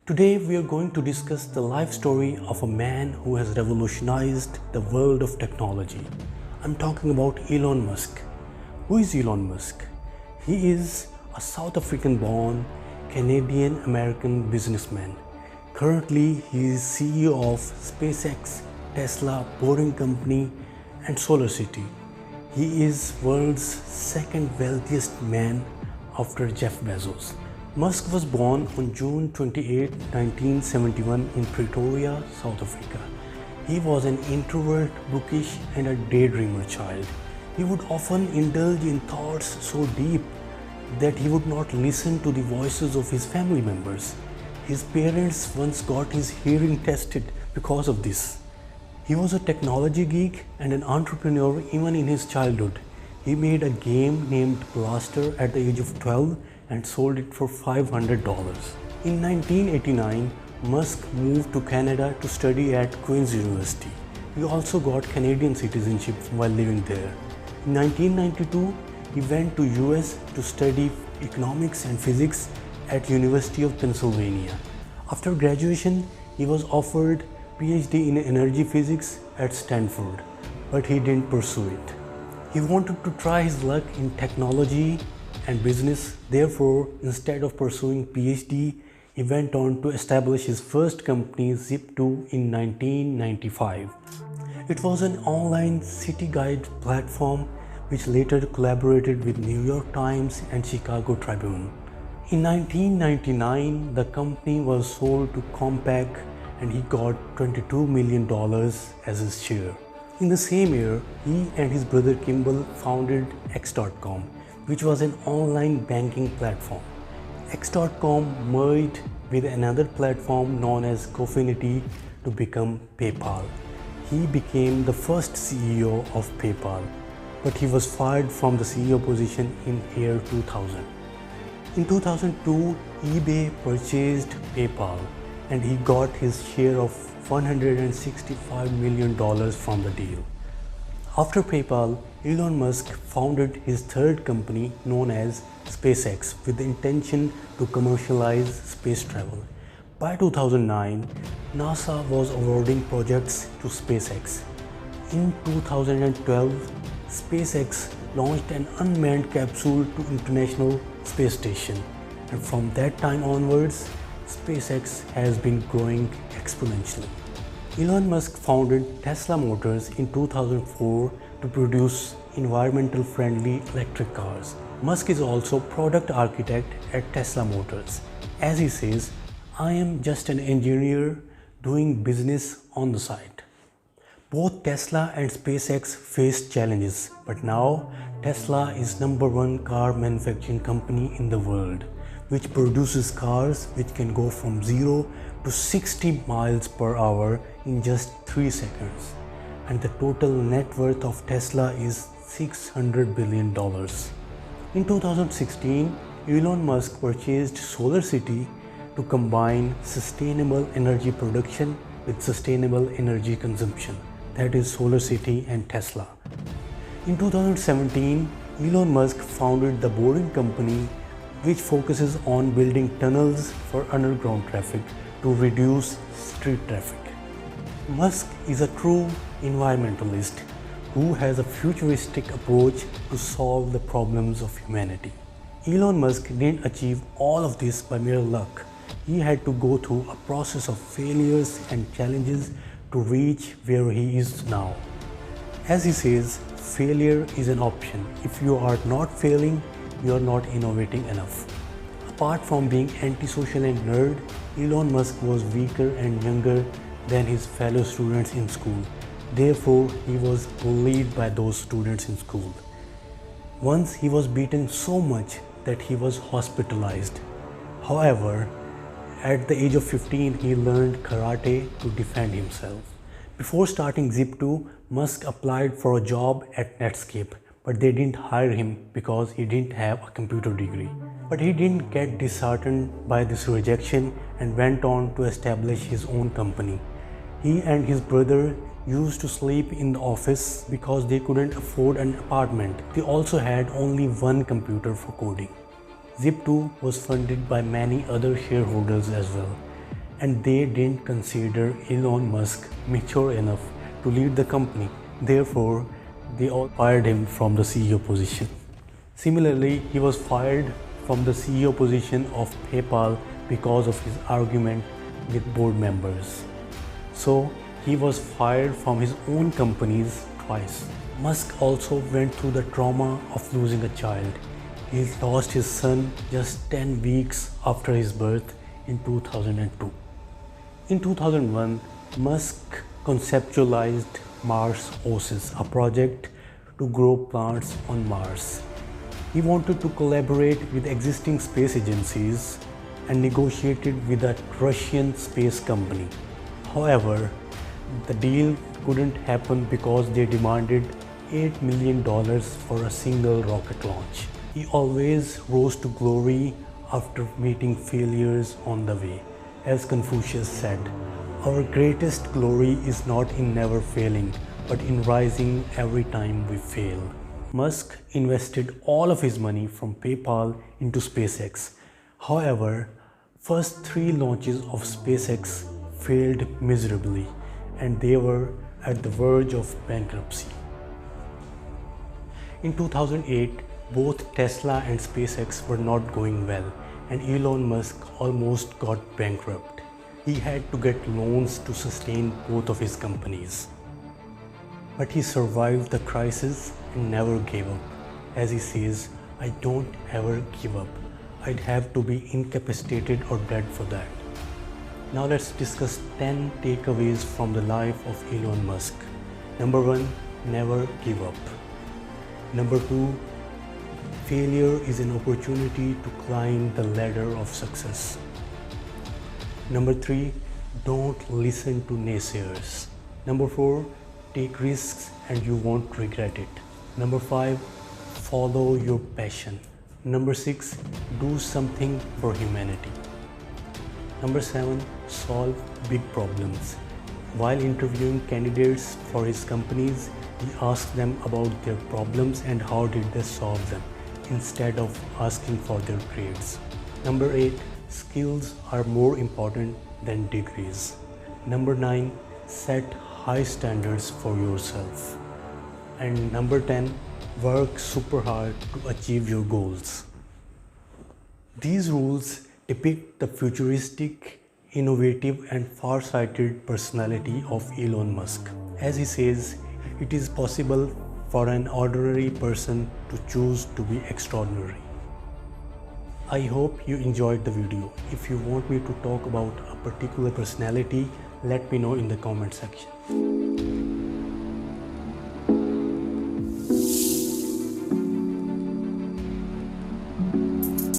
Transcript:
Today, we are going to discuss the life story of a man who has revolutionized the world of technology. I'm talking about Elon Musk. Who is Elon Musk? He is a South African born Canadian American businessman. Currently, he is CEO of SpaceX, Tesla, Boring Company, and SolarCity. He is world's second wealthiest man after Jeff Bezos. Musk was born on June 28, 1971 in Pretoria, South Africa. He was an introvert, bookish, and a daydreamer child. He would often indulge in thoughts so deep that he would not listen to the voices of his family members. His parents once got his hearing tested because of this. He was a technology geek and an entrepreneur even in his childhood. He made a game named Blaster at the age of 12 and sold it for $500. In 1989, Musk moved to Canada to study at Queen's University. He also got Canadian citizenship while living there. In 1992, he went to US to study economics and physics at University of Pennsylvania. After graduation, he was offered PhD in energy physics at Stanford, but he didn't pursue it. He wanted to try his luck in technology and business. Therefore, instead of pursuing PhD, he went on to establish his first company, Zip2, in 1995. It was an online city guide platform which later collaborated with New York Times and Chicago Tribune. In 1999, the company was sold to Compaq and he got $22 million as his share. In the same year, he and his brother Kimball founded X.com, which was an online banking platform. X.com merged with another platform known as Cofinity to become PayPal. He became the first CEO of PayPal, but he was fired from the CEO position in year 2000. In 2002, eBay purchased PayPal and he got his share of $165 million from the deal. After PayPal, Elon Musk founded his third company known as SpaceX with the intention to commercialize space travel. By 2009, NASA was awarding projects to SpaceX. In 2012, SpaceX launched an unmanned capsule to International Space Station, and from that time onwards, SpaceX has been growing exponentially. Elon Musk founded Tesla Motors in 2004 to produce environmental friendly electric cars. Musk is also product architect at Tesla Motors. As he says, "I am just an engineer doing business on the side." Both Tesla and SpaceX faced challenges, but now Tesla is #1 car manufacturing company in the world, which produces cars which can go from 0 to 60 miles per hour in just 3 seconds. And the total net worth of Tesla is $600 billion. In 2016, Elon Musk purchased SolarCity to combine sustainable energy production with sustainable energy consumption. That is SolarCity and Tesla. In 2017, Elon Musk founded the Boring Company, which focuses on building tunnels for underground traffic to reduce street traffic. Musk is a true environmentalist who has a futuristic approach to solve the problems of humanity. Elon Musk didn't achieve all of this by mere luck. He had to go through a process of failures and challenges to reach where he is now. As he says, failure is an option. If you are not failing, you are not innovating enough. Apart from being antisocial and nerd, Elon Musk was weaker and younger than his fellow students in school. Therefore, he was bullied by those students in school. Once he was beaten so much that he was hospitalized. However, at the age of 15, he learned karate to defend himself. Before starting Zip2, Musk applied for a job at Netscape, but they didn't hire him because he didn't have a computer degree. But he didn't get disheartened by this rejection and went on to establish his own company. He and his brother used to sleep in the office because they couldn't afford an apartment. They also had only one computer for coding. Zip2 was funded by many other shareholders as well. and they didn't consider Elon Musk mature enough to lead the company. Therefore, they all fired him from the CEO position. Similarly, he was fired from the CEO position of PayPal because of his argument with board members. So, he was fired from his own companies twice. Musk also went through the trauma of losing a child. He lost his son just 10 weeks after his birth in 2002. In 2001, Musk conceptualized Mars Oasis, a project to grow plants on Mars. He wanted to collaborate with existing space agencies and negotiated with a Russian space company. However, the deal couldn't happen because they demanded $8 million for a single rocket launch. He always rose to glory after meeting failures on the way. As Confucius said, "Our greatest glory is not in never failing, but in rising every time we fail." Musk invested all of his money from PayPal into SpaceX. However, first 3 launches of SpaceX failed miserably and they were at the verge of bankruptcy. In 2008, both Tesla and SpaceX were not going well and Elon Musk almost got bankrupt. He had to get loans to sustain both of his companies. But he survived the crisis and never gave up. As he says, "I don't ever give up. I'd have to be incapacitated or dead for that." Now let's discuss 10 takeaways from the life of Elon Musk. Number 1, never give up. Number 2, failure is an opportunity to climb the ladder of success. Number 3, don't listen to naysayers. Number 4, take risks and you won't regret it. Number 5, follow your passion. Number 6, do something for humanity. Number 7, solve big problems. While interviewing candidates for his companies, he asked them about their problems and how did they solve them, instead of asking for their grades. Number 8, skills are more important than degrees. Number 9, set high standards for yourself. And number 10, work super hard to achieve your goals. These rules depict the futuristic, innovative and far-sighted personality of Elon Musk. As he says, it is possible for an ordinary person to choose to be extraordinary. I hope you enjoyed the video. If you want me to talk about a particular personality, let me know in the comment section.